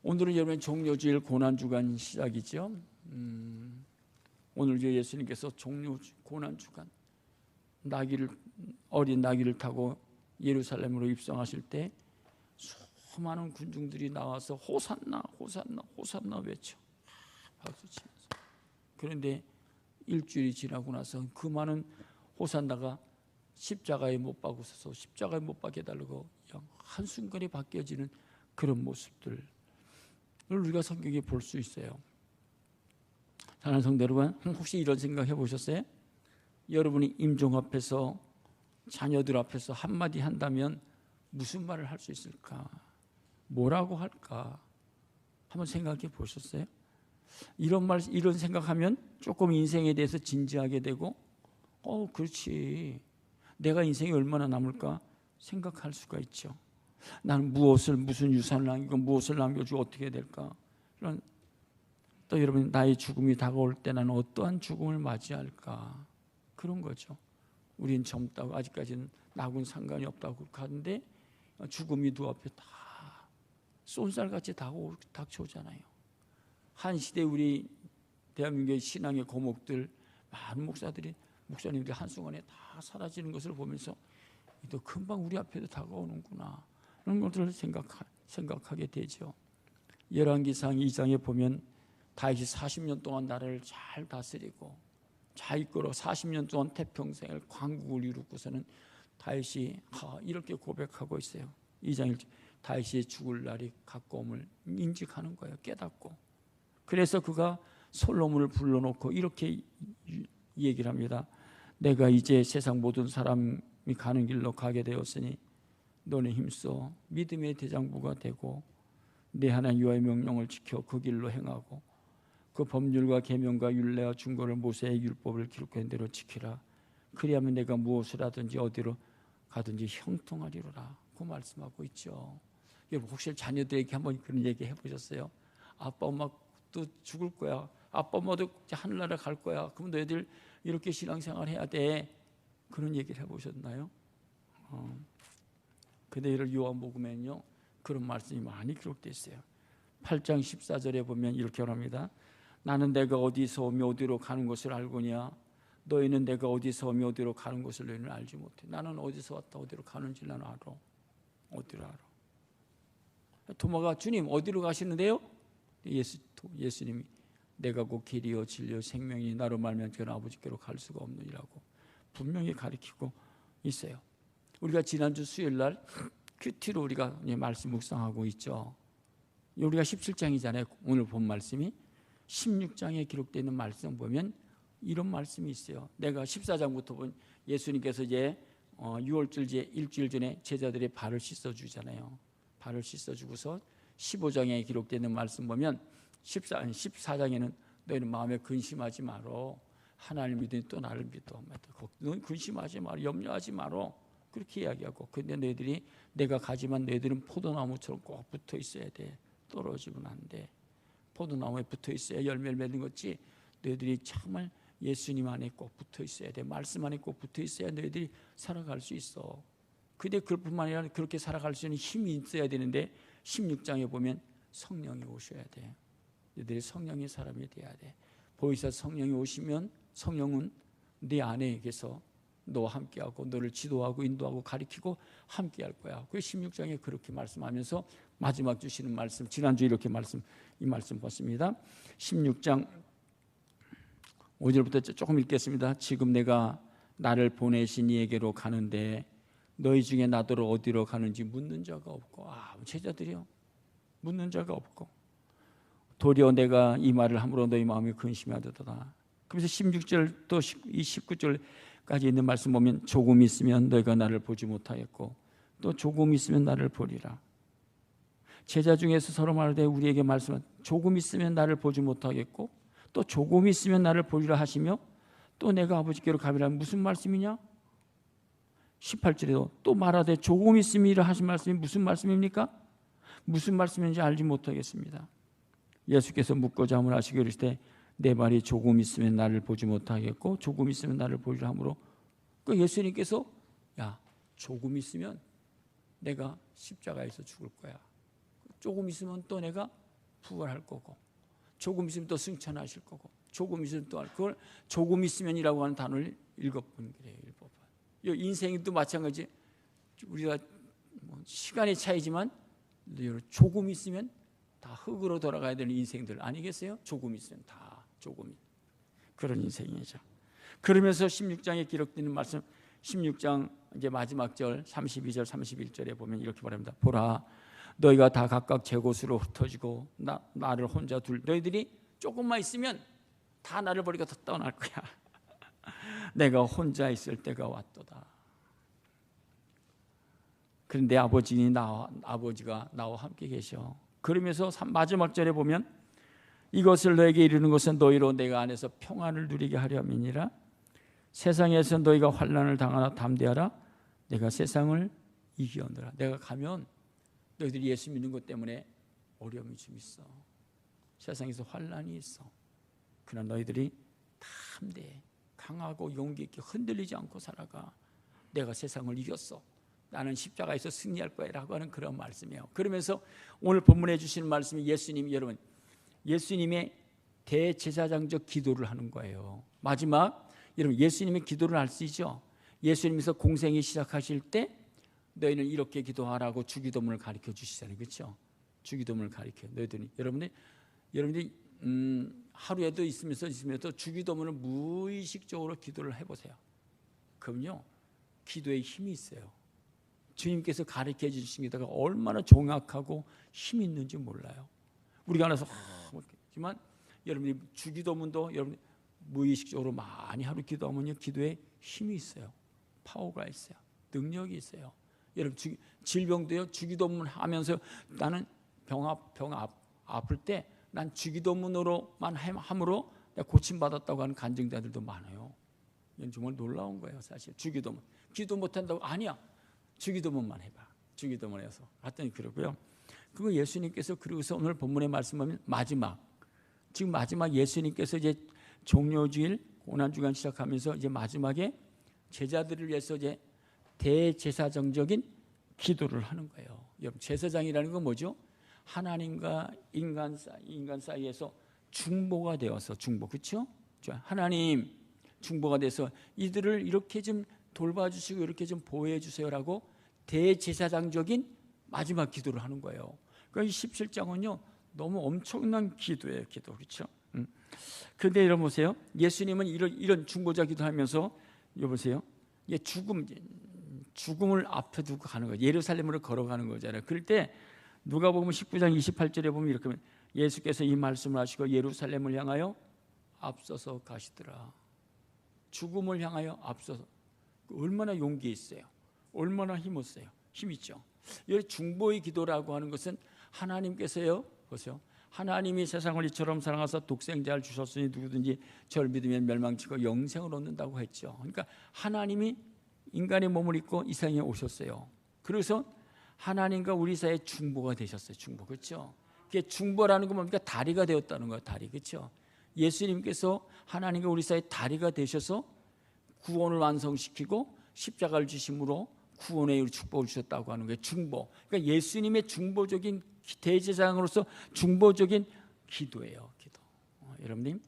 오늘은 여러분 종려주일 고난주간 시작이죠. 오늘 예수님께서 고난주간 어린 나귀를 타고 예루살렘으로 입성하실 때 수많은 군중들이 나와서 호산나 호산나 호산나 외쳐 박수치면서. 그런데 일주일이 지나고 나서 그 많은 호산나가 십자가에 못 박으셔서 십자가에 못 박게 달라고 한순간에 바뀌어지는 그런 모습들을 우리가 성경에 볼 수 있어요. 사랑하는 성도 여러분, 혹시 이런 생각 해보셨어요? 여러분이 임종 앞에서 자녀들 앞에서 한마디 한다면 무슨 말을 할 수 있을까? 뭐라고 할까? 한번 생각해 보셨어요? 이런 생각하면 조금 인생에 대해서 진지하게 되고 그렇지, 내가 인생이 얼마나 남을까 생각할 수가 있죠. 나는 무슨 유산을 남기고 무엇을 남겨주고 어떻게 될까? 또 여러분, 나의 죽음이 다가올 때 나는 어떠한 죽음을 맞이할까? 그런 거죠. 우린 젊다고 아직까지는 나하고는 상관이 없다고 하는데 죽음이 눈앞에 다 쏜살같이 닥쳐오잖아요. 한 시대 우리 대한민국의 신앙의 고목들, 많은 목사님들이 한순간에 다 사라지는 것을 보면서 또 금방 우리 앞에도 다가오는구나, 그런 것들을 생각하게 되죠. 열왕기상 2장에 보면 다윗이 40년 동안 나라를 잘 다스리고 잘 이끌어 40년 동안 태평생을 광국을 이루고서는 다윗이 이렇게 고백하고 있어요. 2장 1절, 다윗이 죽을 날이 가까움을 인직하는 거예요. 깨닫고. 그래서 그가 솔로몬을 불러놓고 이렇게 얘기를 합니다. 내가 이제 세상 모든 사람이 가는 길로 가게 되었으니 너는 힘써 믿음의 대장부가 되고 내 하나님 여호와의 명령을 지켜 그 길로 행하고 그 법률과 계명과 율례와 준거를 모세의 율법을 기록한 대로 지키라. 그리하면 내가 무엇을 하든지 어디로 가든지 형통하리로라. 그 말씀하고 있죠. 여러분, 혹시 자녀들에게 한번 그런 얘기 해보셨어요? 아빠 엄마도 죽을 거야, 아빠 엄마도 하늘나라 갈 거야, 그럼 너희들 이렇게 신앙생활 해야 돼, 그런 얘기를 해보셨나요? 근데 이를 요한복음에는요 그런 말씀이 많이 기록되어 있어요. 8장 14절에 보면 이렇게 말합니다. 나는 내가 어디서 오며 어디로 가는 것을 알고냐, 너희는 내가 어디서 오며 어디로 가는 것을 너희는 알지 못해. 나는 어디서 왔다 어디로 가는지 나는 알아. 어디로 알아? 도마가 주님 어디로 가시는데요? 예수님이 내가 곧 길이요 진리요 생명이니 나로 말미암아 저는 아버지께로 갈 수가 없느니라고 분명히 가르치고 있어요. 우리가 지난주 수요일 날 큐티로 우리가 말씀 묵상하고 있죠. 우리가 17장이잖아요. 오늘 본 말씀이 16장에 기록되어 있는 말씀 보면 이런 말씀이 있어요. 내가 14장부터 본 예수님께서 이제 6월절 일주일 전에 제자들의 발을 씻어주잖아요. 발을 씻어주고서 15장에 기록되어 있는 말씀 보면 14장에는 너희는 마음에 근심하지 마라. 하나님 믿으니 또 나를 믿어. 너희 근심하지 마라. 염려하지 마라. 그렇게 이야기하고, 근데 너희들이 내가 가지만 너희들은 포도나무처럼 꼭 붙어 있어야 돼. 떨어지면 안 돼. 포도나무에 붙어 있어야 열매를 맺는 거지. 너희들이 정말 예수님 안에 꼭 붙어 있어야 돼. 말씀 안에 꼭 붙어 있어야 너희들이 살아갈 수 있어. 근데 그뿐만 아니라 그렇게 살아갈 수 있는 힘이 있어야 되는데 16장에 보면 성령이 오셔야 돼. 너희들이 성령의 사람이 돼야 돼. 보이사 성령이 오시면 성령은 네 안에 계서 너와 함께하고 너를 지도하고 인도하고 가리키고 함께할 거야. 그 16장에 그렇게 말씀하면서 마지막 주시는 말씀, 지난주에 이렇게 이 말씀 봤습니다. 16장 5절부터 조금 읽겠습니다. 지금 내가 나를 보내신 이에게로 가는데 너희 중에 나더러 어디로 가는지 묻는 자가 없고, 제자들이요, 묻는 자가 없고, 도리어 내가 이 말을 함으로 너희 마음이 근심하도다. 그래서 16절 또 19절까지 있는 말씀 보면 조금 있으면 너희가 나를 보지 못하겠고 또 조금 있으면 나를 보리라. 제자 중에서 서로 말하되 우리에게 말씀은 조금 있으면 나를 보지 못하겠고 또 조금 있으면 나를 보리라 하시며 또 내가 아버지께로 가리라. 무슨 말씀이냐? 18절에도 또 말하되 조금 있음이라 하신 말씀이 무슨 말씀입니까? 무슨 말씀인지 알지 못하겠습니다. 예수께서 묻고 자문하시기로 이르시되 내 말이 조금 있으면 나를 보지 못하겠고 조금 있으면 나를 보리라 하므로, 그 예수님께서 조금 있으면 내가 십자가에서 죽을 거야, 조금 있으면 또 내가 부활할 거고, 조금 있으면 또 승천하실 거고, 조금 있으면 또 그걸 조금 있으면이라고 하는 단어를 7번 그래요. 7번. 인생도 마찬가지. 우리가 시간의 차이지만 조금 있으면 다 흙으로 돌아가야 되는 인생들 아니겠어요? 조금 있으면 다 조금 그런 인생이죠. 그러면서 16장에 기록되는 말씀, 16장 이제 마지막 절 32절 31절에 보면 이렇게 말합니다. 보라, 너희가 다 각각 제 곳으로 흩어지고 나를 혼자 둘. 너희들이 조금만 있으면 다 나를 버리고 다 떠날 거야. 내가 혼자 있을 때가 왔도다. 그런데 아버지가 나와 함께 계셔. 그러면서 마지막 절에 보면 이것을 너에게 이르는 것은 너희로 내가 안에서 평안을 누리게 하려 함이니라. 세상에서 너희가 환난을 당하나 담대하라. 내가 세상을 이기었노라. 내가 가면 너희들이 예수 믿는 것 때문에 어려움이 좀 있어. 세상에서 환난이 있어. 그러나 너희들이 담대해, 강하고 용기 있게 흔들리지 않고 살아가. 내가 세상을 이겼어. 나는 십자가에서 승리할 거야 라고 하는 그런 말씀이에요. 그러면서 오늘 본문에 주시는 말씀이 여러분 예수님의 대제사장적 기도를 하는 거예요. 마지막 여러분 예수님의 기도를 알 수 있죠. 예수님께서 공생이 시작하실 때 너희는 이렇게 기도하라고 주기도문을 가르쳐 주시잖아요. 그렇죠? 주기도문을 가르쳐. 여러분들이 하루에도 있으면서 주기도문을 무의식적으로 기도를 해보세요. 그럼요 기도에 힘이 있어요. 주님께서 가르쳐 주신 게다가 얼마나 정확하고 힘 있는지 몰라요. 우리가 알아서 하지만 여러분이 주기도문도 여러분 무의식적으로 많이 하루 기도하면요 기도에 힘이 있어요. 파워가 있어요. 능력이 있어요. 여러분 질병도요 주기도문 하면서 나는 병 아플 때 난 주기도문으로만 함으로 고침받았다고 하는 간증자들도 많아요. 이건 정말 놀라운 거예요. 사실 주기도문 기도 못한다고 아니야. 주기도문만 해봐. 주기도문 해서 하여튼 그러고요. 그거 예수님께서 그러고서 오늘 본문의 말씀하면 지금 마지막 예수님께서 이제 종료주일 고난주간 시작하면서 이제 마지막에 제자들을 위해서 이제 대제사장적인 기도를 하는 거예요. 여러분 제사장이라는 건 뭐죠? 하나님과 인간 사이에서 중보가 되어서 그렇죠? 하나님 중보가 돼서 이들을 이렇게 좀 돌봐주시고 이렇게 좀 보호해 주세요라고 대제사장적인 마지막 기도를 하는 거예요. 그러니까 이 17장은요 너무 엄청난 기도예요. 기도 그렇죠? 그런데 여러분 보세요. 예수님은 이런 중보자 기도하면서 여보세요. 죽음을 앞에 두고 가는 거예요. 예루살렘으로 걸어가는 거잖아요. 그럴 때 누가복음 19장 28절에 보면 이렇게 예수께서 이 말씀을 하시고 예루살렘을 향하여 앞서서 가시더라. 죽음을 향하여 앞서서. 얼마나 용기 있어요. 얼마나 힘있어요. 힘있죠. 이 중보의 기도라고 하는 것은 하나님께서요. 보세요. 하나님이 세상을 이처럼 사랑하사 독생자를 주셨으니 누구든지 저를 믿으면 멸망치고 영생을 얻는다고 했죠. 그러니까 하나님이 인간의 몸을 입고 이 세상에 오셨어요. 그래서 하나님과 우리 사이에 중보가 되셨어요. 중보. 그렇죠? 그게 중보라는 건 뭡니까? 다리가 되었다는 거예요. 다리. 그렇죠? 예수님께서 하나님과 우리 사이에 다리가 되셔서 구원을 완성시키고 십자가를 지심으로 구원의 축복을 주셨다고 하는 거예요. 중보. 그러니까 예수님의 중보적인 대제사장으로서 중보적인 기도예요. 기도. 여러분님.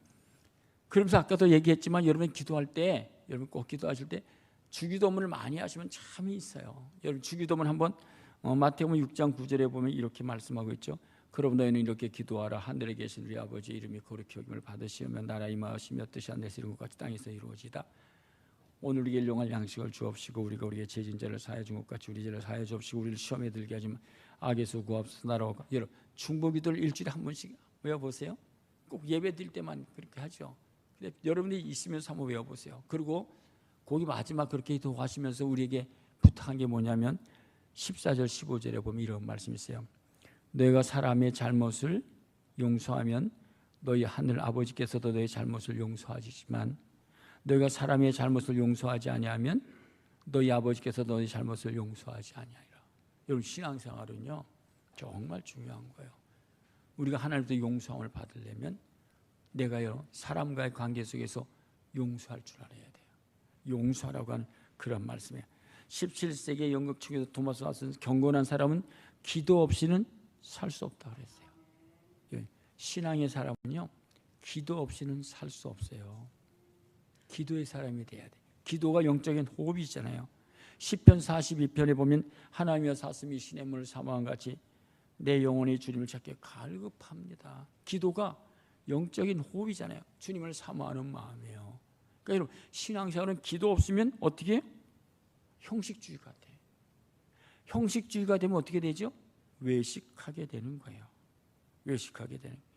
그러면서 아까도 얘기했지만 여러분 기도할 때 여러분 꼭 기도하실 때 주기도문을 많이 하시면 참이 있어요. 여러분 주기도문 한번 마태복음 6장 9절에 보면 이렇게 말씀하고 있죠. 그럼 너희는 이렇게 기도하라. 하늘에 계신 우리 아버지 이름이 거룩히 여김을 받으시며 나라 임하시며 뜻이 하늘에서 이룬 것 같이 땅에서 이루어지다. 오늘 우리에게 일용할 양식을 주옵시고 우리가 우리의 죄진 자를 사하여 준 것 같이 우리 죄를 사하여 주옵시고 우리를 시험에 들게 하지 악에서 구하옵소서. 나라와 여러분 중보기도를 일주일에 한 번씩 외워보세요. 꼭 예배 드릴 때만 그렇게 하죠. 근데 여러분이 있으면서 한번 외워보세요. 그리고 거기 마지막 그렇게 기도하시면서 우리에게 부탁한 게 뭐냐면 14절 15절에 보면 이런 말씀이 있어요. 너희가 사람의 잘못을 용서하면 너희 하늘 아버지께서도 너희 잘못을 용서하시지만 너희가 사람의 잘못을 용서하지 아니하면 너희 아버지께서 너희 잘못을 용서하지 아니하리라. 여러분 신앙생활은요 정말 중요한 거예요. 우리가 하나님부터 용서함을 받으려면 내가요 사람과의 관계 속에서 용서할 줄 알아야 돼요. 용서하라고 하는 그런 말씀이에요. 17세기의 영국 측에서 토마스 왓슨 경건한 사람은 기도 없이는 살 수 없다 그랬어요. 신앙의 사람은요, 기도 없이는 살 수 없어요. 기도의 사람이 돼야 돼. 기도가 영적인 호흡이 있잖아요. 시편 42편에 보면 하나님의 사슴이 시냇물을 사모한 같이 내 영혼이 주님을 찾게 갈급합니다. 기도가 영적인 호흡이잖아요. 주님을 사모하는 마음이에요. 그러니까 여러분, 신앙생활은 기도 없으면 어떻게 해요? 형식주의가 돼. 형식주의가 되면 어떻게 되죠? 외식하게 되는 거예요. 외식하게 되는 거예요.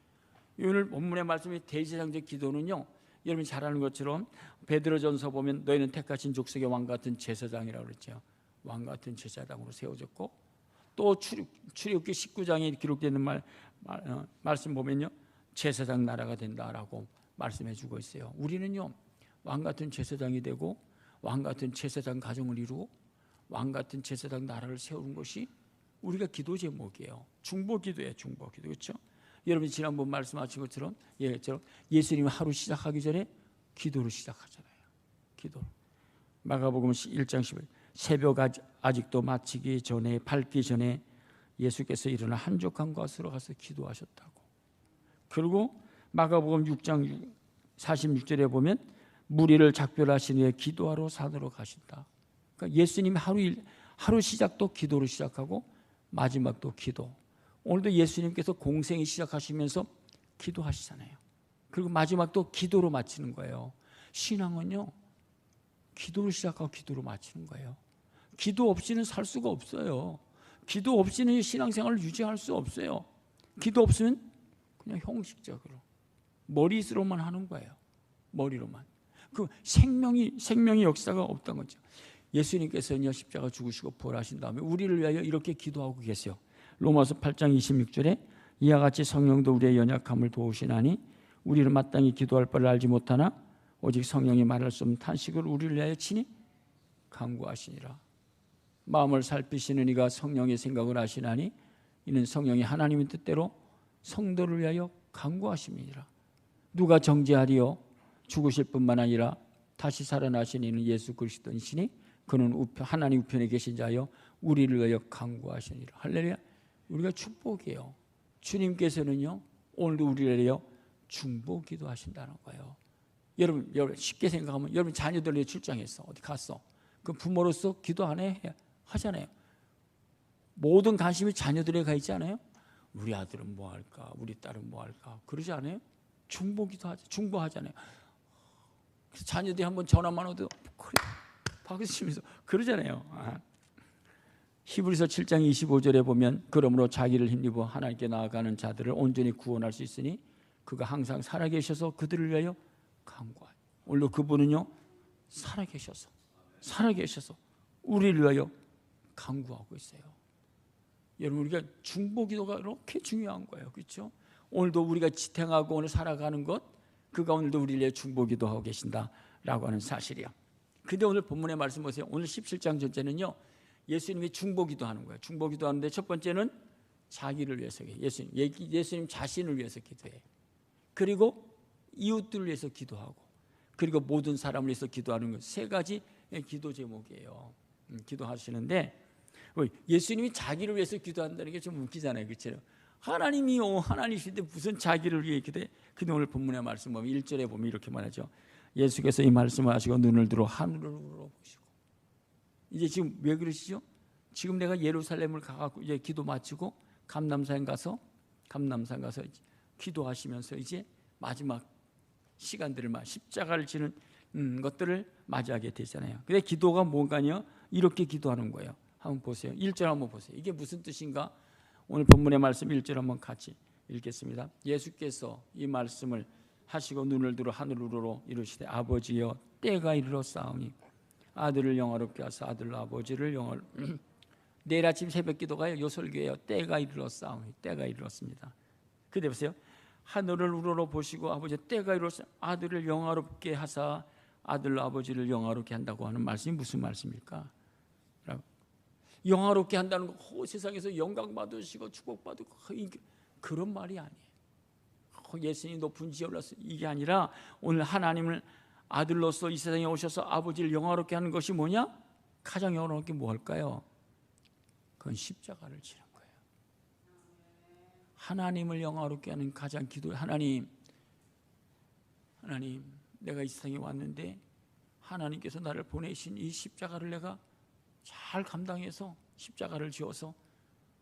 오늘 본문의 말씀이 대제사장적 기도는요, 여러분이 잘 아는 것처럼 베드로전서 보면 너희는 택하신 족속의 왕 같은 제사장이라고 그랬죠. 왕 같은 제사장으로 세워졌고, 또 출애굽기 19장에 기록되는 말씀 보면요, 제사장 나라가 된다라고 말씀해 주고 있어요. 우리는요, 왕 같은 제사장이 되고 왕 같은 제사장 가정을 이루고 왕 같은 제사장 나라를 세우는 것이 우리가 기도 제목이에요. 중보기도예요. 중보기도. 그렇죠? 여러분이 지난번 말씀하신 것처럼 예수님이 하루 시작하기 전에 기도로 시작하잖아요. 기도. 마가복음 1장 10절 새벽 아직도 마치기 전에 밝기 전에 예수께서 일어나 한적한 곳으로 가서 기도하셨다고. 그리고 마가복음 6장 46절에 보면 무리를 작별하신 후에 기도하러 산으로 가신다. 그러니까 예수님이 하루 시작도 기도로 시작하고 마지막도 기도. 오늘도 예수님께서 공생이 시작하시면서 기도하시잖아요. 그리고 마지막도 기도로 마치는 거예요. 신앙은요, 기도로 시작하고 기도로 마치는 거예요. 기도 없이는 살 수가 없어요. 기도 없이는 신앙생활을 유지할 수 없어요. 기도 없으면 그냥 형식적으로 머리로만 하는 거예요. 머리로만. 그 생명의 역사가 없던 거죠. 예수님께서는요, 십자가 죽으시고 부활하신 다음에 우리를 위하여 이렇게 기도하고 계세요. 로마서 8장 26절에 이와 같이 성령도 우리의 연약함을 도우시나니 우리를 마땅히 기도할 바를 알지 못하나 오직 성령이 말할 수 없는 탄식을 우리를 위하여 친히 간구하시니라. 마음을 살피시는 이가 성령의 생각을 아시나니 이는 성령이 하나님의 뜻대로 성도를 위하여 간구하심이니라. 누가 정죄하리요? 죽으실 뿐만 아니라 다시 살아나신 이는 예수 그리스도이시니 그는 하나님 우편에 계신 자여 우리를 위하여 간구하시니라. 할렐루야. 우리가 축복이에요. 주님께서는요, 오늘도 우리를 위하여 중보기도 하신다는 거예요. 여러분 쉽게 생각하면 여러분 자녀들이 출장했어. 어디 갔어. 그 부모로서 기도 안 해? 하잖아요. 모든 관심이 자녀들에 가 있지 않아요? 우리 아들은 뭐 할까? 우리 딸은 뭐 할까? 그러지 않아요? 중보하잖아요. 자녀들이 한번 전화만 오도 그래 박수 치면서 그러잖아요. 히브리서 7장 25절에 보면 그러므로 자기를 힘입어 하나님께 나아가는 자들을 온전히 구원할 수 있으니 그가 항상 살아계셔서 그들을 위하여 간구하여. 오늘도 그분은요, 살아계셔서 우리를 위하여 간구하고 있어요. 여러분, 우리가 중보기도가 이렇게 중요한 거예요. 그렇죠? 오늘도 우리가 지탱하고 오늘 살아가는 것, 그가 오늘도 우리를 위해 중보기도하고 계신다라고 하는 사실이야. 근데 오늘 본문의 말씀 보세요. 오늘 17장 전체는요, 예수님이 중보기도하는 거예요. 중보기도하는데 첫 번째는 자기를 위해서, 예수님 자신을 위해서 기도해. 그리고 이웃들을 위해서 기도하고, 그리고 모든 사람을 위해서 기도하는 것, 세 가지 기도 제목이에요. 기도하시는데 예수님이 자기를 위해서 기도한다는 게 좀 웃기잖아요. 그렇죠? 하나님이요, 하나님이신데 무슨 자기를 위해 기도해? 근데 오늘 본문의 말씀 보면 1절에 보면 이렇게 말하죠. 예수께서 이 말씀을 하시고 눈을 들어 하늘으로 보시고. 이제 지금 왜 그러시죠? 지금 내가 예루살렘을 가고 이제 기도 마치고 감람산 가서 기도하시면서 이제 마지막 시간들을 십자가를 지는 것들을 맞이하게 되잖아요. 근데 기도가 뭔가요? 이렇게 기도하는 거예요. 한번 보세요. 1절 한번 보세요. 이게 무슨 뜻인가? 오늘 본문의 말씀 1절 한번 같이 읽겠습니다. 예수께서 이 말씀을 하시고 눈을 들어 하늘으로 이르시되 아버지여 때가 이르렀사오니 아들을 영화롭게 하사 아들로 아버지를 영화롭게. 내일 아침 새벽 기도가요, 요 설교예요. 때가 이르렀사오니, 때가 이르렀습니다. 근데 보세요. 하늘을 우러러 보시고 아버지 때가 이르렀사 아들을 영화롭게 하사 아들로 아버지를 영화롭게 한다고 하는 말씀이 무슨 말씀일까? 영화롭게 한다는 거, 세상에서 영광 받으시고 축복받고 그런 말이 아니에요. 예수님이 높은 지에 올라서 이게 아니라 오늘 하나님을 아들로서 이 세상에 오셔서 아버지를 영화롭게 하는 것이 뭐냐? 가장 영화롭게 뭐 할까요? 그건 십자가를 지는 거예요. 하나님을 영화롭게 하는 가장 기도. 하나님, 내가 이 세상에 왔는데 하나님께서 나를 보내신 이 십자가를 내가 잘 감당해서 십자가를 지어서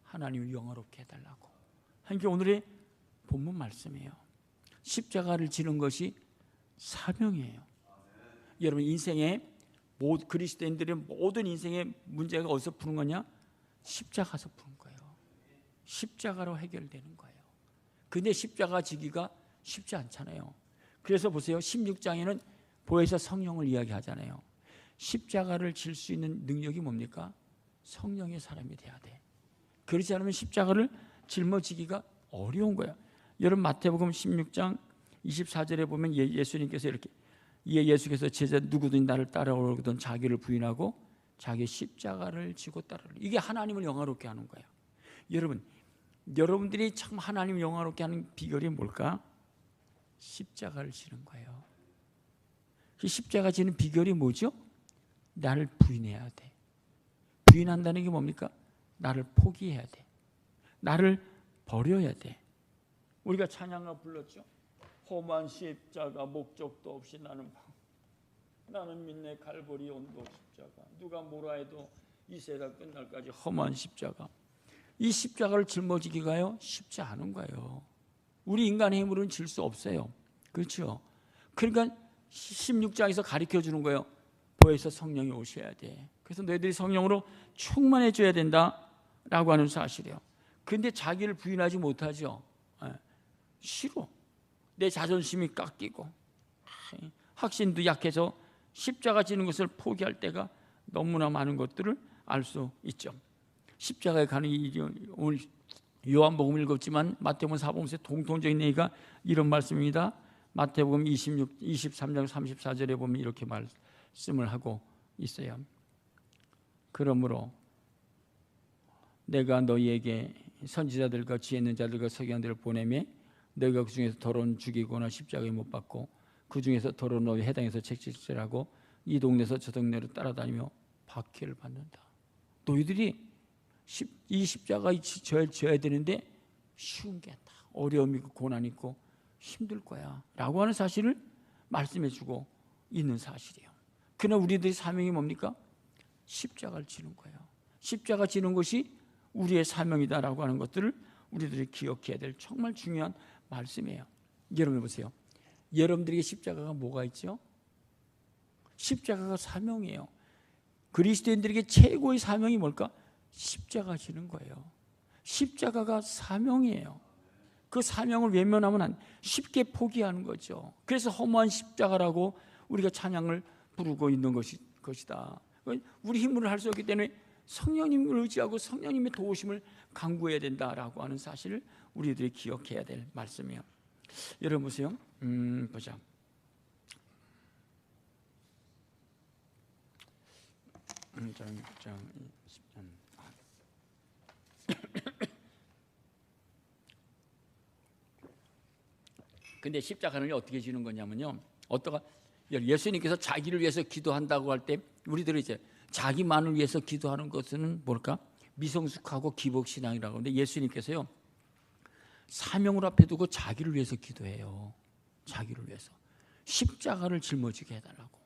하나님을 영화롭게 해달라고 하는 게 오늘의 본문 말씀이에요. 십자가를 지는 것이 사명이에요. 여러분, 인생의 그리스도인들의 모든 인생의 문제가 어디서 푸는 거냐? 십자가에서 푸는 거예요. 십자가로 해결되는 거예요. 근데 십자가 지기가 쉽지 않잖아요. 그래서 보세요. 16장에는 보혜사 성령을 이야기하잖아요. 십자가를 질 수 있는 능력이 뭡니까? 성령의 사람이 돼야 돼. 그렇지 않으면 십자가를 짊어지기가 어려운 거야. 여러분, 마태복음 16장 24절에 보면 예수님께서 이렇게, 예수께서 제자 누구든 나를 따라오거든 자기를 부인하고 자기 십자가를 지고 따르라. 이게 하나님을 영화롭게 하는 거예요. 여러분들이 참 하나님을 영화롭게 하는 비결이 뭘까? 십자가를 지는 거예요. 그 십자가 지는 비결이 뭐죠? 나를 부인해야 돼. 부인한다는 게 뭡니까? 나를 포기해야 돼. 나를 버려야 돼. 우리가 찬양가 불렀죠. 험한 십자가 목적도 없이 나는 믿네 갈보리 온도 십자가. 누가 뭐라 해도 이 세상 끝날까지 험한 십자가. 이 십자가를 짊어지기가요 쉽지 않은 거예요. 우리 인간의 힘으로는 질 수 없어요. 그렇죠? 그러니까 16장에서 가르쳐 주는 거예요. 보혜사 성령이 오셔야 돼. 그래서 너희들이 성령으로 충만해져야 된다라고 하는 사실이에요. 그런데 자기를 부인하지 못하죠. 싫어. 내 자존심이 깎이고 확신도 약해서 십자가 지는 것을 포기할 때가 너무나 많은 것들을 알 수 있죠. 십자가에 가는 일이 오늘 요한복음 읽었지만 마태복음 사복음서의 공통적인 얘기가 이런 말씀입니다. 마태복음 23장 34절에 보면 이렇게 말씀을 하고 있어요. 그러므로 내가 너희에게 선지자들과 지혜 있는 자들과 서기관들을 보내매 너희가 그 중에서 더러운 죽이거나 십자가에 못 박고 그 중에서 더러운 너희 해당해서 책질질하고 이 동네에서 저 동네로 따라다니며 박해를 받는다. 너희들이 이 십자가 져야 되는데 쉬운 게 다 어려움이 있고 고난이 있고 힘들 거야 라고 하는 사실을 말씀해 주고 있는 사실이에요. 그러나 우리들의 사명이 뭡니까? 십자가를 지는 거예요. 십자가 지는 것이 우리의 사명이다라고 하는 것들을 우리들이 기억해야 될 정말 중요한 말씀이에요. 여러분 보세요. 여러분들에게 십자가가 뭐가 있죠? 십자가가 사명이에요. 그리스도인들에게 최고의 사명이 뭘까? 십자가 지는 거예요. 십자가가 사명이에요. 그 사명을 외면하면 쉽게 포기하는 거죠. 그래서 허무한 십자가라고 우리가 찬양을 부르고 있는 것이다. 우리 힘으로 할 수 없기 때문에 성령님을 의지하고 성령님의 도우심을 간구해야 된다라고 하는 사실을 우리들이 기억해야 될 말씀이에요. 여러분 보세요. 보자. 근데 십자가는 어떻게 지는 거냐면요. 예수님께서 자기를 위해서 기도한다고 할 때 우리들이 이제 자기만을 위해서 기도하는 것은 뭘까? 미성숙하고 기복신앙이라고 하는데 예수님께서요. 사명을 앞에 두고 자기를 위해서 기도해요. 자기를 위해서. 십자가를 짊어지게 해달라고.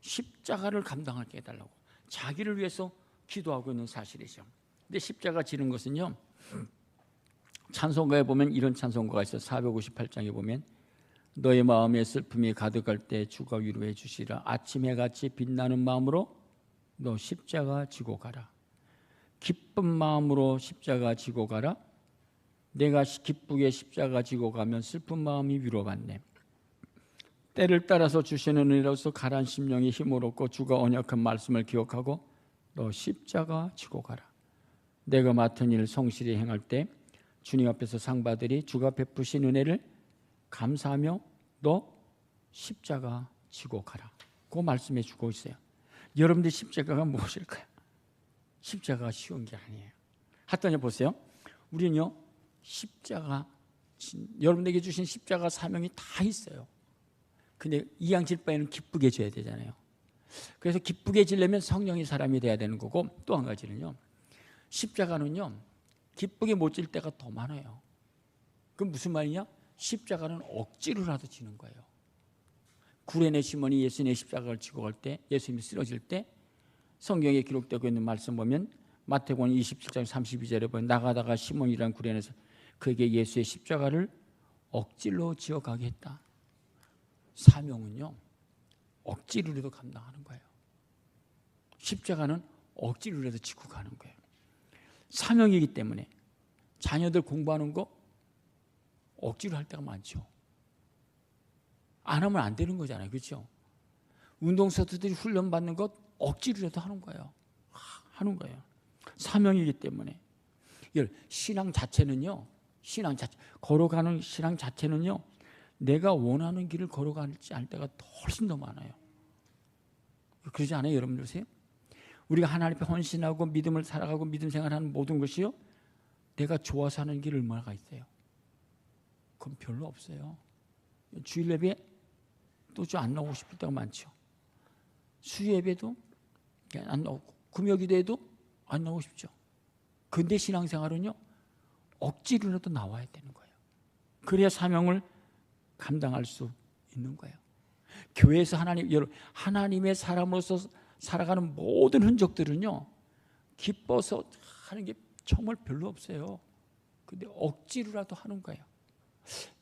십자가를 감당하게 해달라고. 자기를 위해서 기도하고 있는 사실이죠. 근데 십자가 지는 것은요. 찬송가에 보면 이런 찬송가가 있어요. 458장에 보면 너의 마음에 슬픔이 가득할 때 주가 위로해 주시라. 아침 해같이 빛나는 마음으로 너 십자가 지고 가라. 기쁜 마음으로 십자가 지고 가라. 내가 기쁘게 십자가 지고 가면 슬픈 마음이 위로받네. 때를 따라서 주시는 은혜로서 가란 심령이 힘을 얻고 주가 언약한 말씀을 기억하고 너 십자가 지고 가라. 내가 맡은 일 성실히 행할 때 주님 앞에서 상 받으리. 주가 베푸신 은혜를 감사하며 너 십자가 지고 가라. 그 말씀해 주고 있어요. 여러분들 십자가가 무엇일까요? 십자가가 쉬운 게 아니에요. 하여튼 보세요. 우리는요 십자가 여러분에게 주신 십자가 사명이 다 있어요. 근데 이왕질 바에는 기쁘게 져야 되잖아요. 그래서 기쁘게 지려면 성령의 사람이 돼야 되는 거고 또 한 가지는요. 십자가는요 기쁘게 못 질 때가 더 많아요. 그럼 무슨 말이냐? 십자가는 억지로라도 지는 거예요. 구레네 시몬이 예수님의 십자가를 지고 갈 때, 예수님이 쓰러질 때 성경에 기록되고 있는 말씀 보면 마태복음 27장 32절에 보면 나가다가 시몬이라는 구레네에서 그에게 예수의 십자가를 억지로 지어가게 했다. 사명은요, 억지로라도 감당하는 거예요. 십자가는 억지로라도 지고 가는 거예요. 사명이기 때문에 자녀들 공부하는 거 억지로 할 때가 많죠. 안 하면 안 되는 거잖아요. 그렇죠? 운동선수들이 훈련받는 것 억지로라도 하는 거예요. 하는 거예요. 사명이기 때문에. 신앙 자체는요, 걸어가는 신앙 자체는요, 내가 원하는 길을 걸어가지 않을 때가 훨씬 더 많아요. 그러지 않아요, 여러분들? 보세요. 우리가 하나님 앞에 헌신하고 믿음을 살아가고 믿음 생활하는 모든 것이요, 내가 좋아서 하는 길 얼마나 있어요? 그건 별로 없어요. 주일 예배 또 좀 안 나오고 싶을 때가 많죠. 수요 예배도 안 나오고, 금요기도에도 안 나오고 싶죠. 근데 신앙생활은요, 억지로라도 나와야 되는 거예요. 그래야 사명을 감당할 수 있는 거예요. 교회에서 하나님의 사람으로서 살아가는 모든 흔적들은요, 기뻐서 하는 게 정말 별로 없어요. 근데 억지로라도 하는 거예요.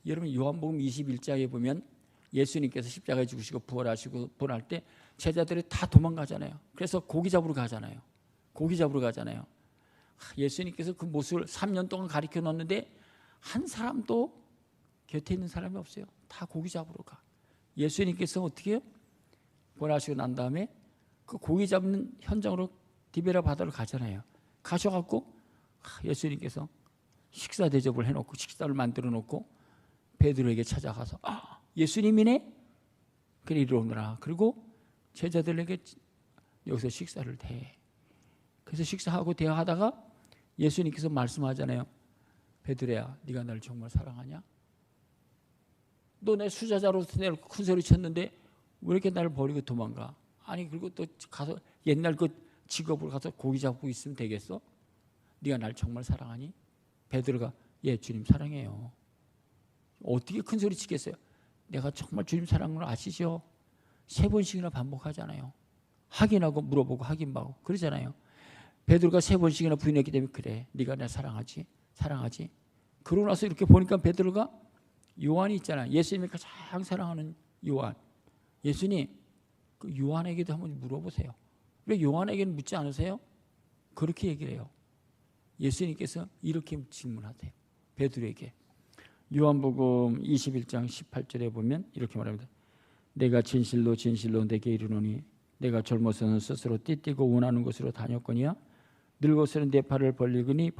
여러분, 요한복음 21장에 보면 예수님께서 십자가에 죽으시고 부활하시고 부활할 때 제자들이 다 도망가잖아요. 그래서 고기 잡으러 가잖아요. 예수님께서 그 모습을 3년 동안 가르쳐 놨는데 한 사람도 곁에 있는 사람이 없어요. 다 고기 잡으러 가. 예수님께서 어떻게 해요? 부활하시고 난 다음에 그 고기 잡는 현장으로 디베라 바다로 가잖아요. 가셔갖고 예수님께서 식사 대접을 해놓고 식사를 만들어 놓고 베드로에게 찾아가서 예수님이네? 그래 이리 오너라. 그리고 제자들에게 여기서 식사를 해. 그래서 식사하고 대화하다가 예수님께서 말씀하잖아요. 베드로야, 네가 나를 정말 사랑하냐? 너 내 수자자로서 내가 큰 소리 쳤는데 왜 이렇게 나를 버리고 도망가? 아니 그리고 또 가서 옛날 그 직업으로 가서 고기 잡고 있으면 되겠어? 네가 날 정말 사랑하니? 베드로가 예, 주님 사랑해요. 어떻게 큰 소리 치겠어요? 내가 정말 주님 사랑하는 걸 아시죠? 3번씩이나 반복하잖아요. 확인하고 물어보고 확인하고 그러잖아요. 베드로가 3번씩이나 부인했기 때문에 그래, 네가 나 사랑하지? 그러고 나서 이렇게 보니까 베드로가 요한이 있잖아요. 예수님이 가장 사랑하는 요한. 예수님, 그 요한에게도 한번 물어보세요. 왜 요한에게는 묻지 않으세요? 그렇게 얘기를 해요. 예수님께서 이렇게 질문하세요. 베드로에게. 요한복음 21장 18절에 보면 이렇게 말합니다. 내가 진실로 내게 이르노니 내가 젊어서는 스스로 띠띠고 원하는 곳으로 다녔거니와 늙어서는 내 팔을 벌리거니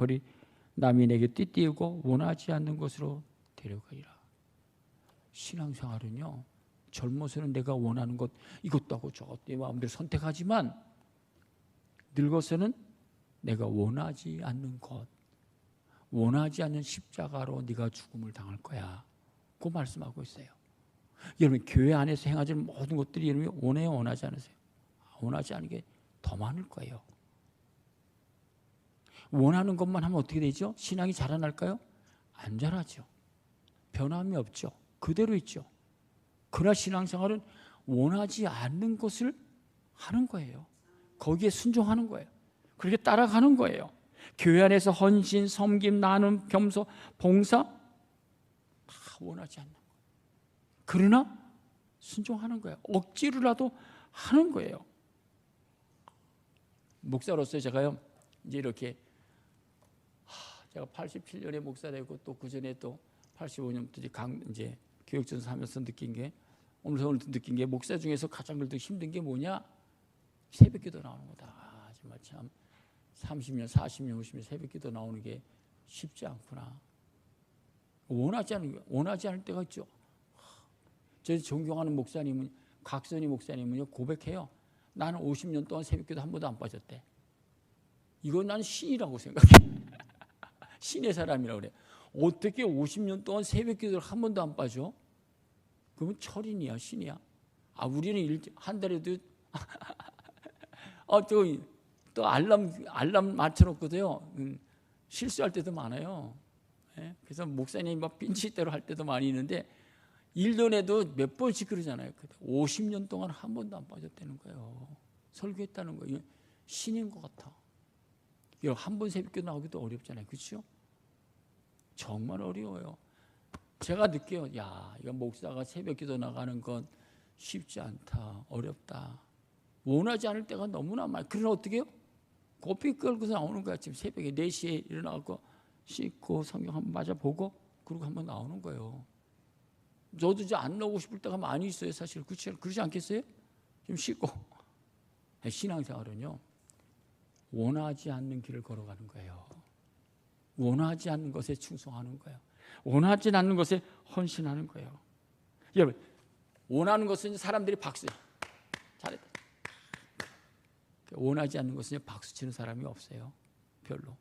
남이 내게 띠띠고 원하지 않는 곳으로 데려가리라. 신앙생활은요, 젊어서는 내가 원하는 것 이것도 하고 저것도 내 마음대로 선택하지만 늙어서는 내가 원하지 않는 것, 원하지 않는 십자가로 네가 죽음을 당할 거야. 그 말씀하고 있어요. 여러분, 교회 안에서 행하는 모든 것들이 여러분이 원해요, 원하지 않으세요? 원하지 않은 게 더 많을 거예요. 원하는 것만 하면 어떻게 되죠? 신앙이 자라날까요? 안 자라죠. 변함이 없죠. 그대로 있죠. 그러나 신앙생활은 원하지 않는 것을 하는 거예요. 거기에 순종하는 거예요. 그렇게 따라가는 거예요. 교회 안에서 헌신, 섬김, 나눔, 겸손, 봉사 다 원하지 않는 거예요. 그러나 순종하는 거예요. 억지로라도 하는 거예요. 목사로서 제가요, 이제 이렇게 제가 87년에 목사 되고 또 그 전에 또 85년부터 이제 교육전사 하면서 느낀 게, 오늘 느낀 게, 목사 중에서 가장 그래도 힘든 게 뭐냐? 새벽기도 나오는 거다. 정말 참 30년, 40년, 50년 새벽기도 나오는 게 쉽지 않구나. 원하지 않을 때가 있죠. 저 존경하는 목사님은, 각선희 목사님은요, 고백해요. 나는 50년 동안 새벽기도 한 번도 안 빠졌대. 이건 나는 신이라고 생각해. 신의 사람이라고 그래. 어떻게 50년 동안 새벽기도를 한 번도 안 빠져? 그러면 철인이야, 신이야. 우리는 한 달에도 또 알람 맞춰놓거든요. 실수할 때도 많아요. 그래서 목사님이 막 빈치대로 할 때도 많이 있는데 1년에도 몇 번씩 그러잖아요. 50년 동안 한 번도 안 빠졌다는 거예요. 설교했다는 거예요. 신인 것 같아. 한 번 새벽기도 나오기도 어렵잖아요. 그렇죠? 정말 어려워요. 제가 느껴요. 야, 이거 목사가 새벽기도 나가는 건 쉽지 않다. 어렵다. 원하지 않을 때가 너무나 많아요. 그러나 어떻게 해요? 고삐 끌고서 나오는 거야. 지금 새벽에 4시에 일어나고 씻고 성경 한번 맞아보고 그리고 한번 나오는 거예요. 저도 이제 안 나오고 싶을 때가 많이 있어요. 사실 그렇지 않겠어요? 좀 씻고. 신앙생활은요, 원하지 않는 길을 걸어가는 거예요. 원하지 않는 것에 충성하는 거예요. 원하지 않는 것에 헌신하는 거예요. 여러분, 원하는 것은 사람들이 박수, 잘했다. 원하지 않는 것은 박수 치는 사람이 없어요. 별로.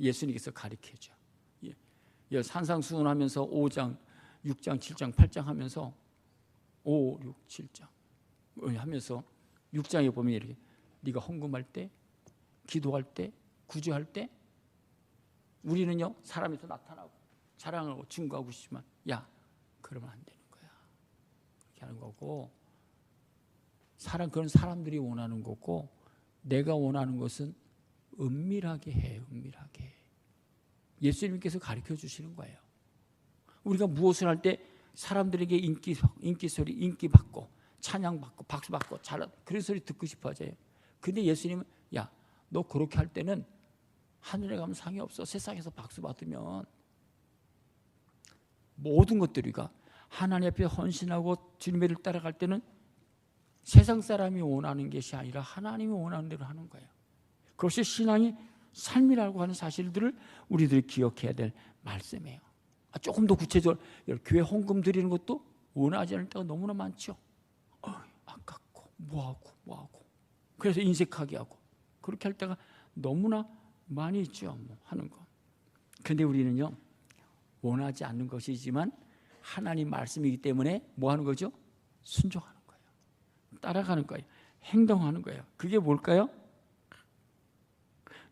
예수님께서 가르쳐줘. 산상수훈하면서 5장, 6장, 7장, 8장 하면서 5, 6, 7장 하면서 6장에 보면 이렇게 네가 헌금할 때, 기도할 때, 구제할 때 우리는요 사람에서 나타나고 자랑하고 증거하고 싶지만 야 그러면 안 되는 거야. 그렇게 하는 거고 그런 사람들이 원하는 거고 내가 원하는 것은 은밀하게 해. 은밀하게. 예수님께서 가르쳐 주시는 거예요. 우리가 무엇을 할 때 사람들에게 인기 소리, 인기 받고 찬양 받고 박수 받고 그런 소리 듣고 싶어 하죠. 근데 예수님은 야, 너 그렇게 할 때는 하늘에 가면 상이 없어. 세상에서 박수 받으면 모든 것들이 우리가 하나님 앞에 헌신하고 주님의 를 따라갈 때는 세상 사람이 원하는 것이 아니라 하나님이 원하는 대로 하는 거예요. 그것이 신앙이 삶이라고 하는 사실들을 우리들이 기억해야 될 말씀이에요. 조금 더 구체적으로 교회 헌금 드리는 것도 원하지 않을 때가 너무나 많죠. 아깝고 뭐하고 그래서 인색하게 하고 그렇게 할 때가 너무나 많이 있죠. 하는 거. 그런데 우리는요 원하지 않는 것이지만 하나님 말씀이기 때문에 뭐 하는 거죠? 순종하는 거예요. 따라가는 거예요. 행동하는 거예요. 그게 뭘까요?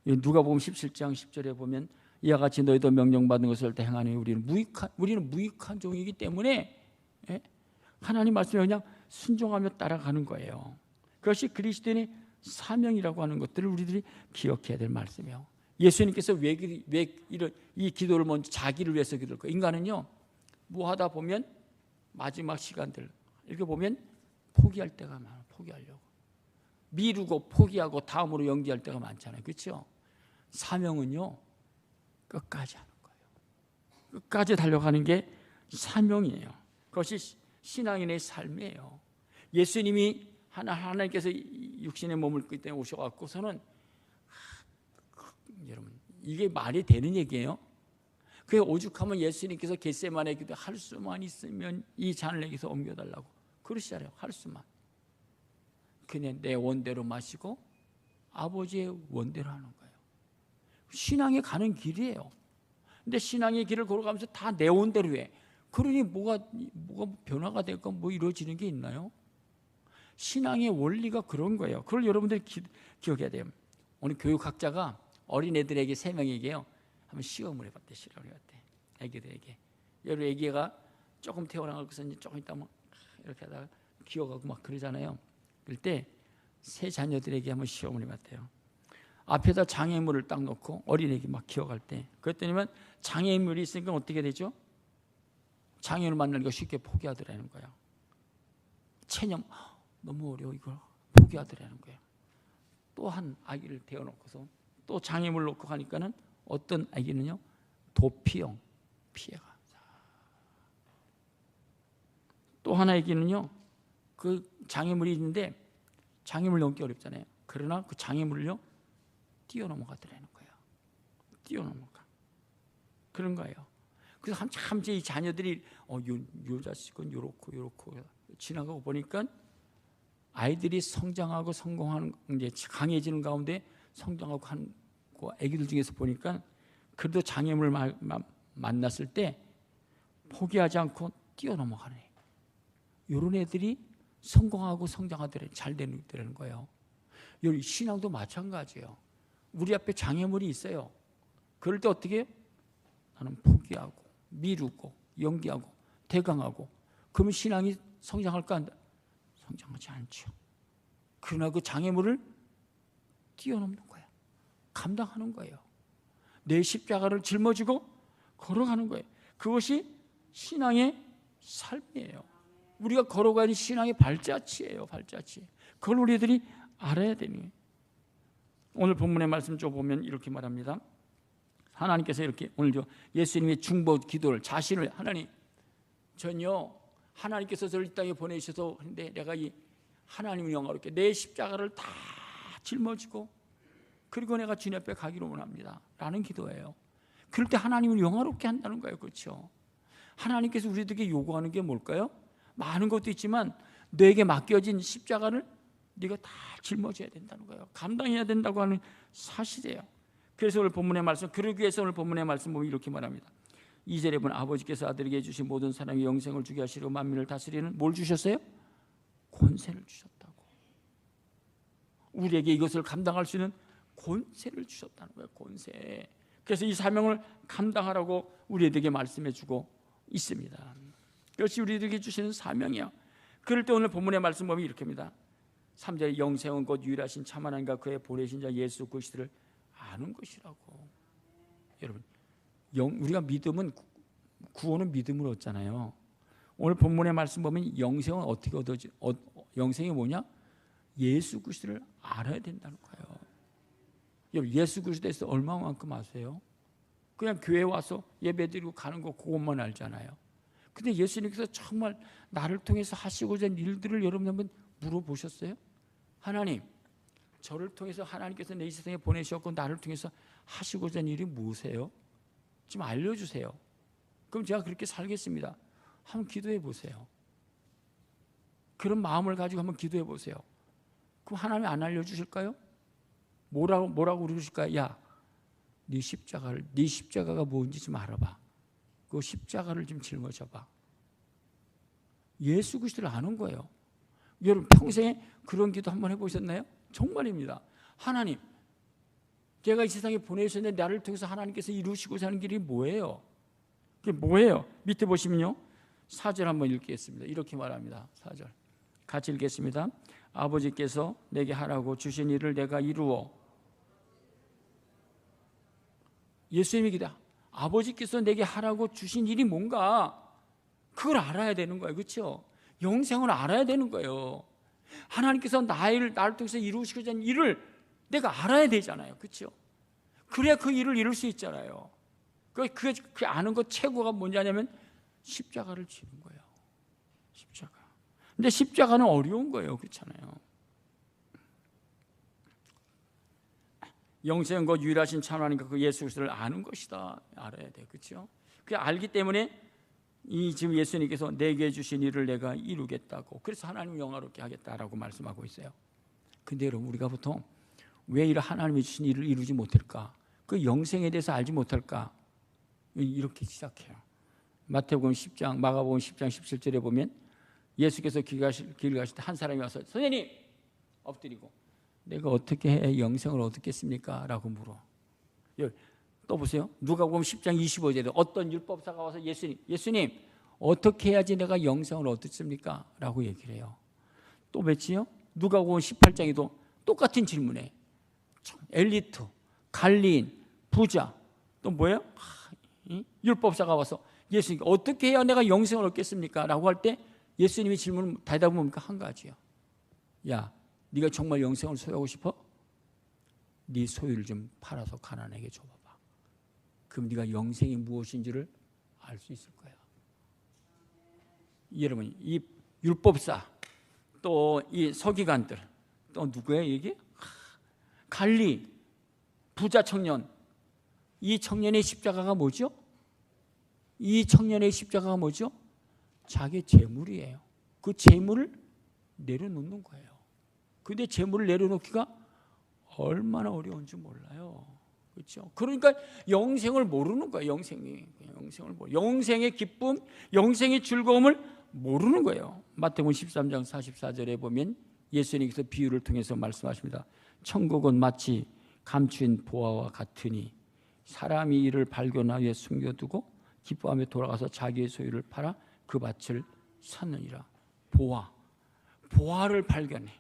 누가복음 17장 10절에 보면 이와 같이 너희도 명령받은 것을 할 때 행하니 우리는 무익한 종이기 때문에 하나님 말씀에 그냥 순종하며 따라가는 거예요. 그것이 그리스도인의 사명이라고 하는 것들을 우리들이 기억해야 될 말씀이에요. 예수님께서 왜 이 기도를 먼저 자기를 위해서 기도할까요? 인간은요 뭐 하다 보면 마지막 시간들 이렇게 보면 포기할 때가 많아요. 포기하려고 미루고 포기하고 다음으로 연기할 때가 많잖아요. 그렇죠? 사명은요 끝까지 하는 거예요. 끝까지 달려가는 게 사명이에요. 그것이 신앙인의 삶이에요. 예수님이 하나님께서 육신의 몸을 그때 오셔갖고서는 여러분 이게 말이 되는 얘기예요? 그게 오죽하면 예수님께서 겟세마네 기도 할 수만 있으면 이 잔을 내게서 옮겨달라고 그러시잖아요. 할 수만. 그냥 내 원대로 마시고 아버지의 원대로 하는 거예요. 신앙에 가는 길이에요. 근데 신앙의 길을 걸어가면서 다 내 원대로 해. 그러니 뭐가 변화가 될까 뭐 이루어지는 게 있나요? 신앙의 원리가 그런 거예요. 그걸 여러분들이 기억해야 돼요. 오늘 교육학자가 어린애들에게 3명에게요 한번 시험을 해봤대. 애기들에게. 여러 애기가 조금 태어나고서 조금 있다 뭐 이렇게 하다가 기어가고 막 그러잖아요. 그럴 때 세 자녀들에게 한번 시험을 해봤대요. 앞에다 장애물을 딱 놓고 어린애기 막 기어갈 때 그랬더니만 장애물이 있으니까 어떻게 되죠? 장애를 만나는 거 쉽게 포기하더라는 거예요. 체념 너무 어려워 이걸 포기하더라는 거예요. 또 한 아기를 태워놓고서 또 장애물 놓고 가니까는 어떤 아기는요 도피형 피해가. 또 하나 아기는요 그 장애물이 있는데 장애물 넘기 어렵잖아요. 그러나 그 장애물을요 뛰어넘어가더라는 거예요. 뛰어넘어가. 그런 거예요. 그래서 한참 이 자녀들이 요 자식은 요렇고 지나가고 보니까 아이들이 성장하고 성공하는 이제 강해지는 가운데 성장하고 하는 그 아기들 중에서 보니까 그래도 장애물을 만났을 때 포기하지 않고 뛰어넘어가는 애. 이런 애들이 성공하고 성장하더라는 잘 되는 거예요. 여기 신앙도 마찬가지예요. 우리 앞에 장애물이 있어요. 그럴 때 어떻게 해요? 나는 포기하고 미루고 연기하고 대강하고, 그러면 신앙이 성장할까? 성장하지 않죠. 그러나 그 장애물을 뛰어넘는 거예요. 감당하는 거예요. 내 십자가를 짊어지고 걸어가는 거예요. 그것이 신앙의 삶이에요. 우리가 걸어가는 신앙의 발자취예요. 발자취. 그걸 우리들이 알아야 되는 거예요. 오늘 본문의 말씀 좀 보면 이렇게 말합니다. 하나님께서 이렇게 오늘 예수님의 중보 기도를, 자신을, 하나님, 전요 하나님께서 저를 이 땅에 보내주셔서 근데 내가 이 하나님을 영화롭게 내 십자가를 다 짊어지고 그리고 내가 주님 앞에 가기를 원합니다 라는 기도예요. 그럴 때 하나님을 영화롭게 한다는 거예요. 그렇죠? 하나님께서 우리들에게 요구하는 게 뭘까요? 많은 것도 있지만 너에게 맡겨진 십자가를 네가 다 짊어져야 된다는 거예요. 감당해야 된다고 하는 사실이에요. 그래서 오늘 본문의 말씀, 그러기 위해서 오늘 본문의 말씀 보면 이렇게 말합니다. 2절에 보면 아버지께서 아들에게 주신 모든 사람이 영생을 주게 하시려 만민을 다스리는 뭘 주셨어요? 권세를 주셨다고. 우리에게 이것을 감당할 수 있는 권세를 주셨다는 거예요. 권세. 그래서 이 사명을 감당하라고 우리에게 말씀해 주고 있습니다. 그것이 우리에게 주시는 사명이야. 그럴 때 오늘 본문의 말씀 보면 이렇게 합니다. 3절에 영생은 곧 유일하신 참 하나님과 그의 보내신 자 예수 그리스도를 아는 것이라고. 여러분, 우리가 믿음은, 구원은 믿음으로 얻잖아요. 오늘 본문의 말씀 보면 영생은 어떻게 얻어지? 영생이 뭐냐? 예수 그리스도를 알아야 된다는 거예요. 여러분, 예수 그리스도에서 얼마만큼 아세요? 그냥 교회 와서 예배드리고 가는 거 그것만 알잖아요. 근데 예수님께서 정말 나를 통해서 하시고자 하는 일들을 여러분 한번 물어보셨어요? 하나님, 저를 통해서 하나님께서 내 이 세상에 보내셨고 나를 통해서 하시고자 하는 일이 무엇이에요? 좀 알려주세요. 그럼 제가 그렇게 살겠습니다. 한번 기도해 보세요. 그런 마음을 가지고 한번 기도해 보세요. 그럼 하나님이 안 알려주실까요? 뭐라고 그러실까요? 야, 네 십자가가 뭔지 좀 알아봐. 그 십자가를 좀 짊어져봐. 예수 그리스도를 아는 거예요. 여러분 평생에 그런 기도 한번 해보셨나요? 정말입니다. 하나님, 제가 이 세상에 보내주셨는데 나를 통해서 하나님께서 이루시고자 하는 길이 뭐예요? 그게 뭐예요? 밑에 보시면요 4절 한번 읽겠습니다. 이렇게 말합니다. 4절 같이 읽겠습니다. 아버지께서 내게 하라고 주신 일을 내가 이루어. 예수님이 기다. 아버지께서 내게 하라고 주신 일이 뭔가 그걸 알아야 되는 거예요. 그렇죠? 영생을 알아야 되는 거예요. 하나님께서 나를 통해서 이루시고자 하는 일을 내가 알아야 되잖아요. 그렇죠? 그래야 그 일을 이룰 수 있잖아요. 그 아는 것 최고가 뭐냐면 십자가를 지는 거예요. 십자가. 근데 십자가는 어려운 거예요. 그렇잖아요. 영생은 곧 유일하신 참 하나님과 그 예수 그리스도를 아는 것이다. 알아야 돼요. 그렇죠? 그 알기 때문에 이 지금 예수님께서 내게 주신 일을 내가 이루겠다고, 그래서 하나님 영화롭게 하겠다라고 말씀하고 있어요. 근데 여러분 우리가 보통 왜 이런 하나님이 주신 일을 이루지 못할까? 그 영생에 대해서 알지 못할까? 이렇게 시작해요. 마태복음 10장, 마가복음 10장 17절에 보면 예수께서 길 가실 때 한 사람이 와서 선생님 엎드리고 내가 어떻게 해 영생을 얻겠습니까? 라고 물어. 또 보세요. 누가복음 10장 25절에 어떤 율법사가 와서 예수님 어떻게 해야지 내가 영생을 얻습니까? 라고 얘기를 해요. 또 몇지요? 누가복음 18장에도 똑같은 질문에 엘리트, 관리인, 부자 또 뭐예요? 율법사가 와서 예수님께 어떻게 해야 내가 영생을 얻겠습니까? 라고 할 때 예수님이 질문 대답은 뭡니까? 한 가지요. 야, 네가 정말 영생을 소유하고 싶어? 네 소유를 좀 팔아서 가난하게 줘봐봐. 그럼 네가 영생이 무엇인지를 알 수 있을 거야. 여러분 이 율법사 또 이 서기관들 또 누구예요 이게? 관리, 부자 청년. 이 청년의 십자가가 뭐죠? 이 청년의 십자가가 뭐죠? 자기 재물이에요. 그 재물을 내려놓는 거예요. 근데 재물을 내려놓기가 얼마나 어려운지 몰라요. 그렇죠? 그러니까 영생을 모르는 거예요. 영생의 기쁨, 영생의 즐거움을 모르는 거예요. 마태복음 13장 44절에 보면 예수님께서 비유를 통해서 말씀하십니다. 천국은 마치 감추인 보화와 같으니 사람이 이를 발견하여 숨겨두고 기뻐하며 돌아가서 자기의 소유를 팔아 그 밭을 샀느니라. 보화를 발견해.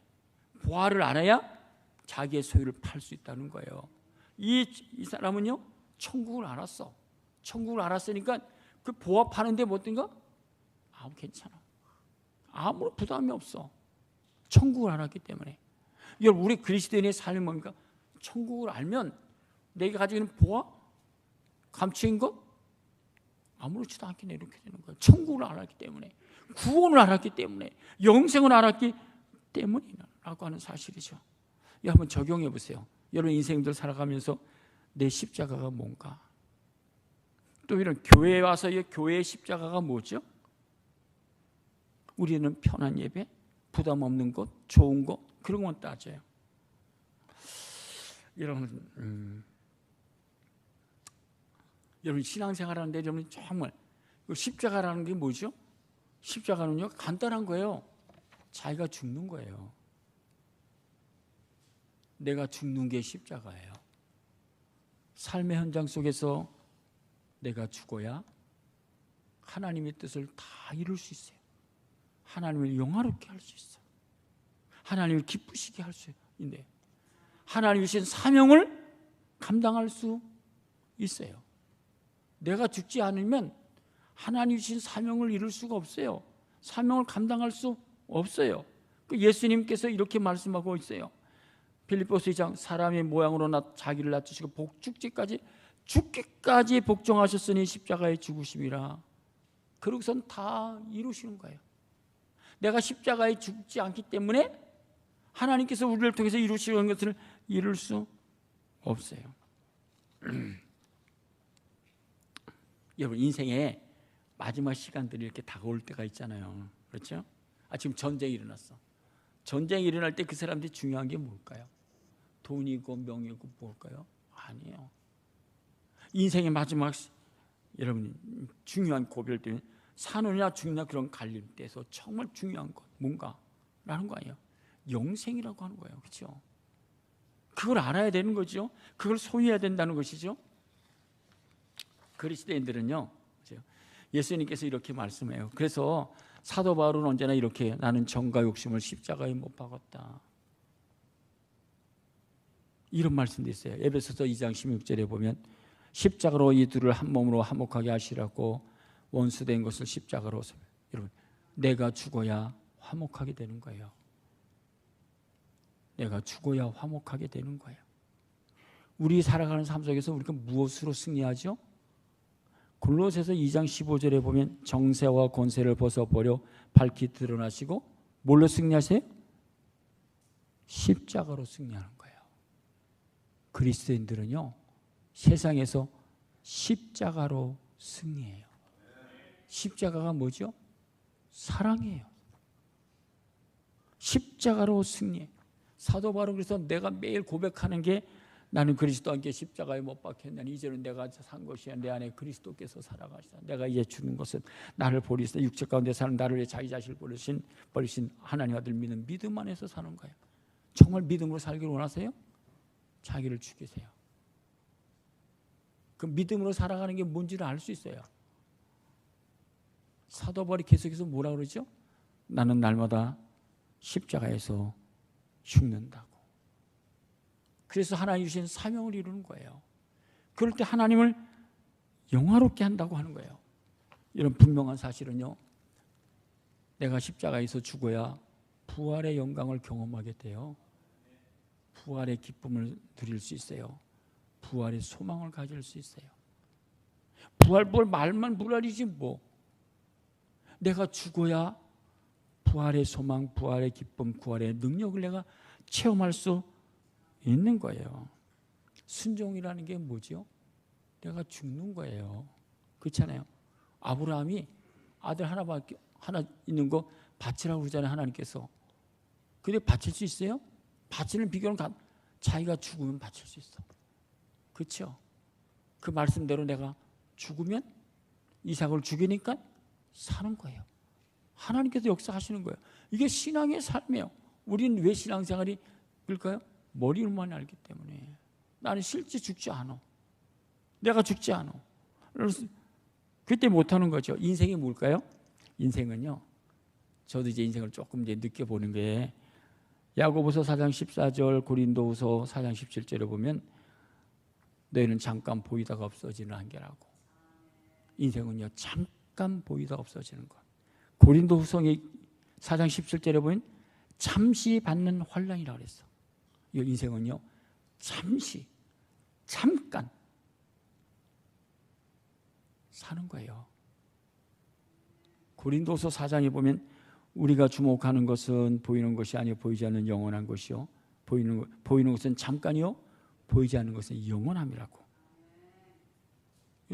보화를 알아야 자기의 소유를 팔 수 있다는 거예요. 이 사람은요, 천국을 알았어. 천국을 알았으니까 그 보화 파는데 뭐 어떤가? 괜찮아. 아무런 부담이 없어. 천국을 알았기 때문에. 여러분, 우리 그리스도인의 삶이 뭡니까? 천국을 알면 내가 가지고 있는 보화, 감추인 것 아무렇지도 않게 이렇게 되는 거예요. 천국을 알았기 때문에, 구원을 알았기 때문에, 영생을 알았기 때문이라고 하는 사실이죠. 한번 적용해 보세요. 여러분 인생들 살아가면서 내 십자가가 뭔가? 또 이런 교회에 와서 교회의 십자가가 뭐죠? 우리는 편한 예배, 부담 없는 것, 좋은 것, 그런 건 따져요. 여러분 신앙생활하는데 여러분 정말 십자가라는 게 뭐죠? 십자가는요 간단한 거예요. 자기가 죽는 거예요. 내가 죽는 게 십자가예요. 삶의 현장 속에서 내가 죽어야 하나님의 뜻을 다 이룰 수 있어요. 하나님을 영화롭게 할 수 있어요. 하나님을 기쁘시게 할 수 있는데 하나님이 주신 사명을 감당할 수 있어요. 내가 죽지 않으면 하나님이 주신 사명을 이룰 수가 없어요. 사명을 감당할 수 없어요. 예수님께서 이렇게 말씀하고 있어요. 빌립보서 2장 사람의 모양으로 자기를 낮추시고 죽기까지 복종하셨으니 십자가에 죽으심이라. 그러고선 다 이루시는 거예요. 내가 십자가에 죽지 않기 때문에 하나님께서 우리를 통해서 이루시는 것을 이룰 수 없어요. 여러분 인생에 마지막 시간들이 이렇게 다가올 때가 있잖아요. 그렇죠? 지금 전쟁이 일어났어. 전쟁이 일어날 때 그 사람들이 중요한 게 뭘까요? 돈이고 명예고 뭘까요? 아니에요. 인생의 마지막 여러분 중요한 고별 때는 사느냐 죽느냐 그런 갈림대에서 정말 중요한 것 뭔가라는 거 아니에요. 영생이라고 하는 거예요. 그렇죠? 그걸 알아야 되는 거죠. 그걸 소유해야 된다는 것이죠. 그리스도인들은요, 예수님께서 이렇게 말씀해요. 그래서 사도 바울은 언제나 이렇게 나는 정과 욕심을 십자가에 못 박았다. 이런 말씀도 있어요. 에베소서 2장 16절에 보면 십자가로 이 둘을 한 몸으로 화목하게 하시라고 원수된 것을 십자가로. 여러분 내가 죽어야 화목하게 되는 거예요. 내가 죽어야 화목하게 되는 거예요. 우리 살아가는 삶 속에서 우리가 무엇으로 승리하죠? 골로새서 2장 15절에 보면 정세와 권세를 벗어버려 밝히 드러나시고 뭘로 승리하세요? 십자가로 승리하는 거예요. 그리스도인들은요 세상에서 십자가로 승리해요. 십자가가 뭐죠? 사랑이에요. 십자가로 승리해. 사도 바울은 그래서 내가 매일 고백하는 게 나는 그리스도와 함께 십자가에 못 박혔나니 이제는 내가 산 것이 아니라 내 안에 그리스도께서 살아가시다. 내가 이제 죽는 것은 나를 버리시다. 육체 가운데 사는 나를 위해 자기 자신을 버리신 하나님 아들 믿는 믿음 안에서 사는 거예요. 정말 믿음으로 살기를 원하세요? 자기를 죽이세요. 그 믿음으로 살아가는 게 뭔지를 알 수 있어요. 사도 바울이 계속해서 뭐라 그러죠? 나는 날마다 십자가에서 죽는다고. 그래서 하나님 주신 사명을 이루는 거예요. 그럴 때 하나님을 영화롭게 한다고 하는 거예요. 이런 분명한 사실은요, 내가 십자가에서 죽어야 부활의 영광을 경험하게 돼요. 부활의 기쁨을 누릴 수 있어요. 부활의 소망을 가질 수 있어요. 부활 말만 부활이지 뭐. 내가 죽어야 부활의 소망, 부활의 기쁨, 부활의 능력을 내가 체험할 수 있는 거예요. 순종이라는 게 뭐죠? 내가 죽는 거예요. 그렇잖아요. 아브라함이 아들 하나 있는 거 바치라고 그러잖아요. 하나님께서. 근데 바칠 수 있어요? 바치는 비결은 자기가 죽으면 바칠 수 있어. 그렇죠? 그 말씀대로 내가 죽으면 이삭을 죽이니까 사는 거예요. 하나님께서 역사하시는 거예요. 이게 신앙의 삶이에요. 우리는 왜 신앙생활이 그럴까요? 머리로만 알기 때문에. 나는 실제 죽지 않아. 내가 죽지 않아. 그래서 그때 못하는 거죠. 인생이 뭘까요? 인생은요, 저도 이제 인생을 조금 이제 느껴보는 게, 야고보서 4장 14절, 고린도후서 4장 17절에 보면 너희는 잠깐 보이다가 없어지는 한계라고. 인생은요, 잠깐 보이다가 없어지는 것. 고린도후서 4장 17절에 보면 잠시 받는 환난이라고 그랬어. 이 인생은요, 잠시, 잠깐 사는 거예요. 고린도서 4장에 보면 우리가 주목하는 것은 보이는 것이 아니요 보이지 않는 영원한 것이요, 보이는 것은 잠깐이요 보이지 않는 것은 영원함이라고.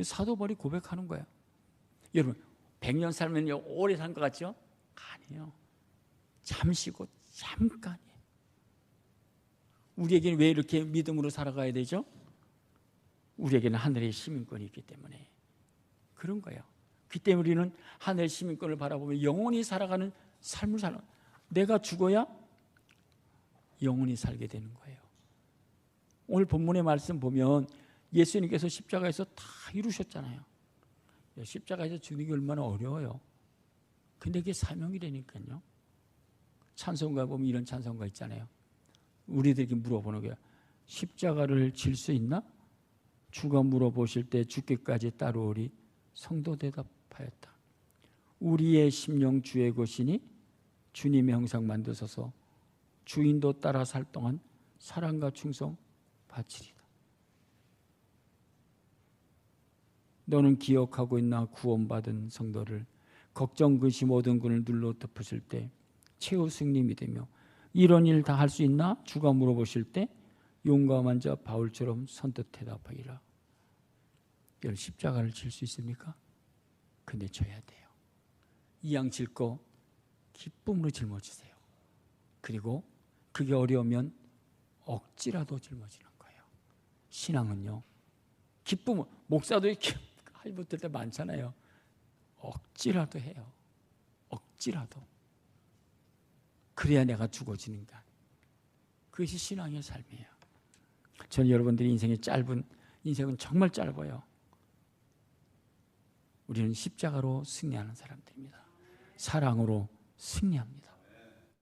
사도 바울이 고백하는 거예요. 여러분, 100년 살면 오래 산 것 같죠? 아니에요. 잠시고 잠깐이에요. 우리에게는 왜 이렇게 믿음으로 살아가야 되죠? 우리에게는 하늘의 시민권이 있기 때문에 그런 거예요. 그 때문에 우리는 하늘의 시민권을 바라보며 영원히 살아가는 삶을 살아. 내가 죽어야 영원히 살게 되는 거예요. 오늘 본문의 말씀 보면 예수님께서 십자가에서 다 이루셨잖아요. 십자가에서 죽는 게 얼마나 어려워요. 근데 그게 사명이라니까요. 찬송가 보면 이런 찬송가 있잖아요. 우리들에게 물어보는 거야. 십자가를 질 수 있나? 주가 물어보실 때 죽기까지 따르오리. 성도 대답하였다. 우리의 심령 주의 것이니 주님의 형상 만드소서. 주인도 따라 살 동안 사랑과 충성 바치리다. 너는 기억하고 있나? 구원받은 성도를 걱정 근심 모든 군을 눌러 덮으실 때 최후 승리 믿으며 이런 일 다 할 수 있나? 주가 물어보실 때 용감한 자 바울처럼 선뜻 대답하기라. 여러분, 십자가를 질 수 있습니까? 근데 져야 돼요. 이왕 질 거 기쁨으로 짊어지세요. 그리고 그게 어려우면 억지라도 짊어지는 거예요. 신앙은요, 기쁨은, 목사도 이렇게 할 때 많잖아요. 억지라도 해요. 억지라도. 그래야 내가 죽어지는가. 그것이 신앙의 삶이에요. 저는 여러분들이 인생은 정말 짧아요. 우리는 십자가로 승리하는 사람들입니다. 사랑으로 승리합니다.